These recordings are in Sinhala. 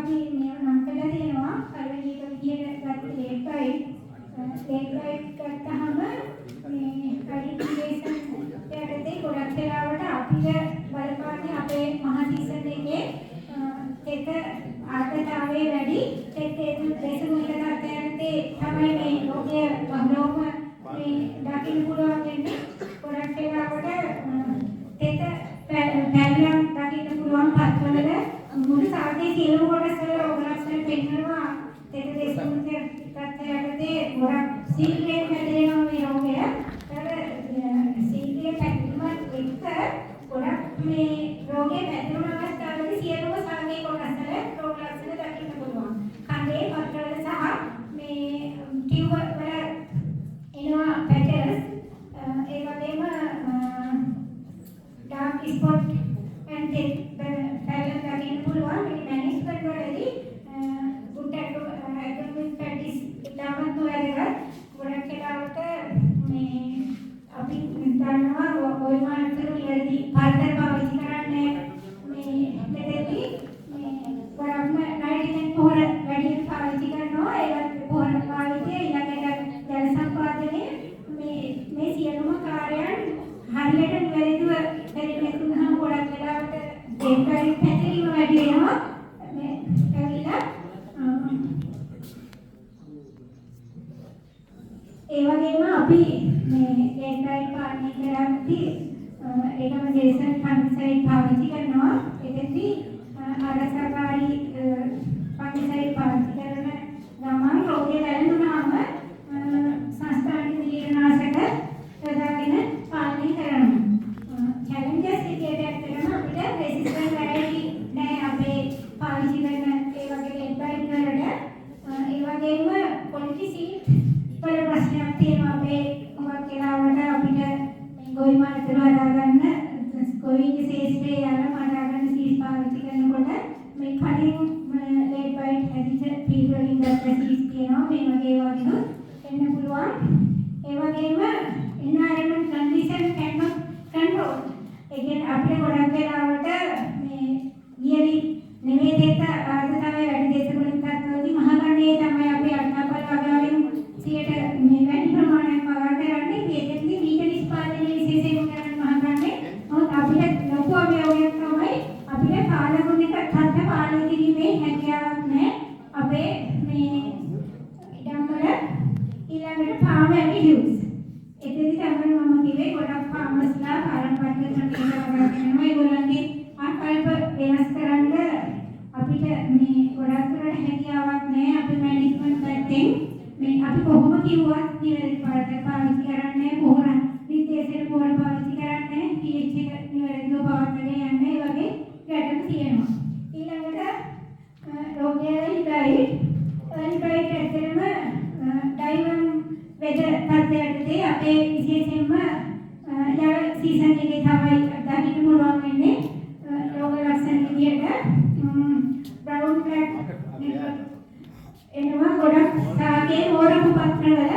අපි මේව නම් කරලා තියෙනවා. පළවෙනි එක විදියට ගත්ත ලේට් රයිට් ගත්තාම මේ කඩිටියේෂන් යටතේ ගොඩක් වෙලාවට අපිට බලපාන්නේ අපේ මහතිසන් එකේ එක ආර්ථතාවයේ වැඩි ඒක දේශගුණික තත්ත්වයන්තේ තමයි මේ ලෝකයේ බහුලවම මේ දකින්න පුළුවන් වෙන්නේ. ගොඩක් වෙලාවට ඒක පැලම් දකින්න පුළුවන් පත්වල මුළු සාධේ සියලු කොටස් වල රෝග ලක්ෂණ පෙන්වනවා. ඒක දේශගුණික තත්ත්වයන්තේ ගොඩක් සීක්‍රේට් හැදෙනවා මේ රෝගය. ඒතර සීක්‍රේට් පැතිරීමත් එක්ක ගොඩක් මේ රෝගේ පැතිරුණ අවස්ථාවේදී සියලුම සාධේ කොටස් වල රෝග ලක්ෂණ දකින්න පුළුවන්. කඳේ පත්වල සහ මේ ටියුබ් වල එනවා පැටර්ස් ඒ වගේම ඩාර්ක් ස්පොට් and පැලන් දකින්න පුළුවන්. මේ මැනේජ්මන්ට් වලදී good economic practice ඉතාමත් වැදගත්. ගොඩක් වෙලාවට මේ අපි දන්නවා ගොවිමානතුරු ඉවරදී පාතර පාවිච්චි කරන්නේ මේ මෙතෙන්දී මේ ගොඩක්ම නයිට්‍රජන් පොහොර වැඩි පාවිච්චි කරනවා. ඒවත් පොහොර පාවිච්චි ඊළඟට ජල සම්පාදනය මේ සියලුම කාර්යයන් හරියට නිවැරදිව පරිණත වුණාම ගොඩක් වෙලාවට දෙන්ටරි පැතිරීම වැඩි වෙනවා. මේ ඇවිල්ලා ඒ වගේම අපි මේ දෙන්ටරි පාලනය කරද්දී ඒකම ජේසන් ෆන්ගිසයිඩ් පාවිච්චි කරනවා. ඒකෙදී ආරසකාරී ෆන්ගිසයිඩ් පාවිච්චි කරන ගමන් රෝගය වැළඳුනහම සංස්ථානික නිලීනාශක යොදාගෙන පාලනය කරනවා. චැලෙන්ජස් විදියට ඇත්තටම අපිට රෙසිස්ටන්ට් වැරයිටි නෑ අපේ පාවිච්චි කරන ඒ වගේ ලෙඩ්බයිට් වලට. ඒ වගේම ක්වොලිටි සීඩ් වල ප්‍රශ්නයක් තියෙනවා. අපේ මොකක් වෙලාවට අපිට මේ ගොවිමානතුරු හදාගන්න ගොවිගේ ශේෂ්ත්‍රයේ යන හදාගන්න සීඩ් පාවිච්චි කරනකොට මේ කලින් ලෙඩ්බයිට් හැදිච්ච පීඩ වලින් ගත්ත සීඩ් තියෙනවා. මේ වගේ වගේ එන්න පුළුවන්. ඒ වගේම environment condition cannot control. ඒ කියන්නේ අපිට ගොඩක් වෙලාවට මේ ගියරි නිවේදිත ආර්ථිකය වැඩි දේශගුණික තත්ත්වවලදී මහගණයේ තමයි අපි අටපල් වගාවෙන් 100ට මේ වැඩි ප්‍රමාණයක් වගා කරන්නේ. ඒකෙන්දී ඊට නිෂ්පාදනයේ විශේෂයෙන් කරන මහගණයේ මොකද අපිට ලොකු අවයවයක් තමයි අපිට පාලගුණික තත්ත්ව පාලනය කිරීමේ හැකියාවක් නැහැ. අපේ මේ ඉඩම් වල ඊළඟට farm abuse. එතෙදි තමයි මම කිව්වේ ගොඩක් ෆාමර්ස්ලා පාරම්පරික ක්‍රමයකට වගා කරනවා. ඒගොල්ලන්ගේ ආකල්ප වෙනස් කරන්න අපිට මේ ගොඩක් දුරට හැකියාවක් නැහැ. අපි මැනේජ්මන්ට් පැත්තෙන් මේ අපි කොහොම කිව්වත් නිවැරදි පාඩක පාවිච්චි කරන්නේ පොහොර නිර්දේශන පොහොර පාවිච්චි කරන්නේ pH එක නිවැරදිව පවත්වාගෙන යන්න ඒ වගේ ගැටලු තියෙනවා. ඊළඟට රෝගයයි ඩයිට් ඇත්තටම ඩයිවම් වෙදර් තත්ත්වයකදී අපේ විශේෂයෙන්ම යාළ සීසන් එකේ තමයි දකින්න පුළුවන් වෙන්නේ රෝග ලක්ෂණ විදියට බ්‍රවුන් ෆ්ලැග් එනවා. ගොඩක් සාගේ මෝරපු පත්‍රවල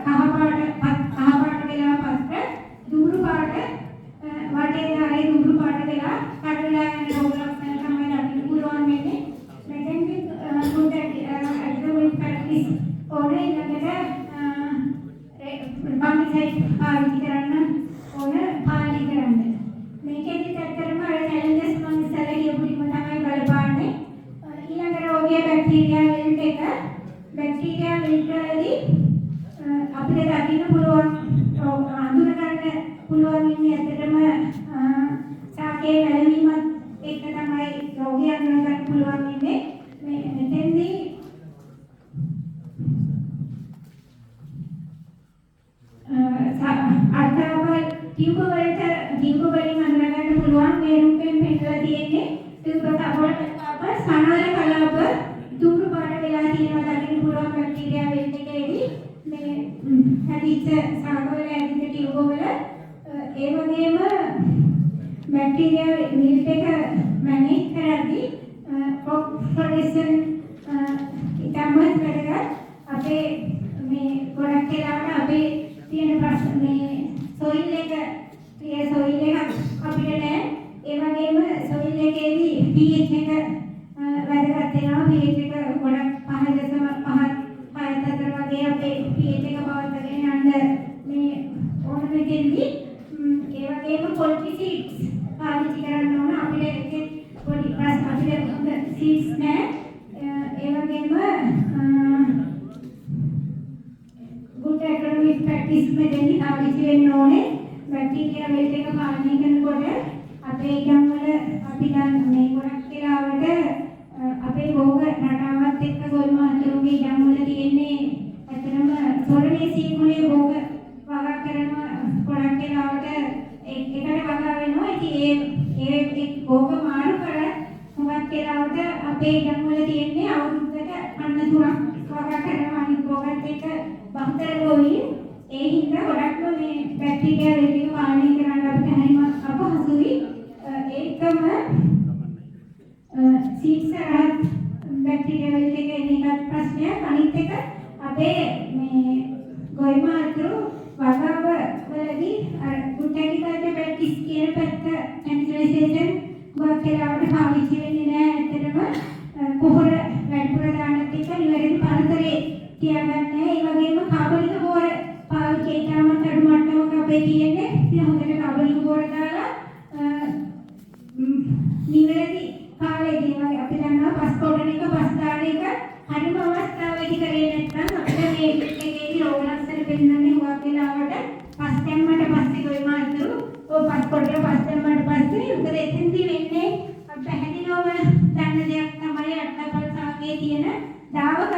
කහ පාට වෙලා පත්‍ර දුඹුරු පාට වටේ දාරේ දුඹුරු පාට වෙලා කඩලා යන රෝග ලක්ෂණ තමයි දකින්න පුළුවන් වෙන්නේ. මෙතෙන්දී good economic practice ඕනේ ඊළඟට ෆන්ගිසයිඩ් පාවිච්චි කරන්න ඕන පාලනය කරන්න. මේකෙදි ඇත්තටම අර චැලෙන්ජස් මම ඉස්සෙල්ලා කියපු ටිකම තමයි බලපාන්නේ. ඊළඟ රෝගය බැක්ටීරියා විල්ට් එක. බැක්ටීරියා විල්ට් වලදී අපිට දකින්න පුළුවන් අඳුන ගන්න පුළුවන් ඉන්නේ ඇත්තටම සාකේ වැළවීමත් එක්ක තමයි රෝගය අඳුන ගන්න පුළුවන් ඉන්නේ. මෙතෙන්දී අර්ථාවල් ටියුබ් වලින් අඳුන ගන්න පුළුවන්. මේ රූපයෙන් පෙන්නලා තියෙන්නේ ටියුබ් කවල සනාල කලාප දුඹුරු පාට වෙලා තියෙනවා දකින්න පුළුවන් බැක්ටීරියා වෙල්ට් එකේදී මේ හැදිච්ච සාගවල හැදිච්ච ටියුබ් වල. ඒ වගේම බැක්ටීරියා වෙල්ට් එක මැනේජ් කරද්දී ක්‍රොප් ප්‍රොඩක්ෂන් ඉතාමත් වැදගත්. අපේ මේ ගොඩක් වෙලාවට අපේ තියෙන ප්‍රශ්න මේ සොයිල් එක අපිට නැහැ. ඒ වගේම සොයිල් එකේදී pH එක වැඩගත් වෙනවා. pH එක ගොඩක් 5.5 6 වගේ අපේ pH එක පවත්වාගෙන යන්න මේ ඕන මෙතෙන්දී ඒ වගේම පොල්ටි සීඩ්ස් පාවිච්චි කරන්න ඕන. අපිට ඒකේ පොඩි ප්‍රශ්න අපිට හොඳ සීඩ්ස් නැහැ. ඒ වගේම good economic practice මෙතෙන්දී පාවිච්චි වෙන්න ඕනේ. බැක්ටීරියා වේල් එක පාලනය කරනකොට අපේ ඉඩම් වල අපි දැන් මේ ගොඩක් වෙලාවට අපේ භෝග රටාවත් එක්ක ගොල්ම අතුරුගේ ඉඩම් වල තියෙන්නේ ඇත්තටම සොරණේ සීමුලේ භෝග වගා කරනවා. ගොඩක් වෙලාවට එකට වගා වෙනවා. ඉතින් ඒ භෝග මාරු කර හුඟක් වෙලාවට අපේ ඉඩම් වල තියෙන්නේ අවුරුද්දට 93ක් වගා කරනවා. අනිත් භෝගත් එක්ක බහුතර ගොවි ඒ හින්දා ගොඩක්ම මේ බැක්ටීරියා වේල් එක පාලනය කරන්න අපිට හරිම අපහසුයි. ඒකම සීඩ්ස් රහත් බැක්ටීරියා වේල් එක එන එකත් ප්‍රශ්නයක්. අනිත් එක අපේ මේ ගොයම අතුරු වගාව වලදී අර good agriculture practice කියන පැත්ත fertilization ගොඩක් වෙලාවට පාවිච්චි වෙන්නේ නැහැ. ඇත්තටම පොහොර වැඩිපුර දාන්නත් එක්ක නිවැරදි පරතරේ තියාගන්නේ. ඒ වගේම කාබනික බෝර පාවිච්චි කරනවත් අඩු මට්ටමක අපේ තියෙන්නේ. ඉතින් හොඳට කාබනික බෝර දාලා නිවැරදි කාලෙදී වගේ අපි දන්නවා පස් කොටන එක පස් දාන එක හරිම අවස්ථාවේදී කරේ නැත්නම් අපිට මේ එකේදී රෝග ලක්ෂණ පෙන්වන්නේ හුඟක් වෙලාවට පස් දැම්මට පස්සේ කොයි මාතුරු ඔය පස් කොටන පස් දැම්මට පස්සේ උදේ එතෙන්දී වෙන්නේ පැහැදිලිවම දන්න දෙයක් තමයි අට්ටපල් සාගේ තියෙන දාවක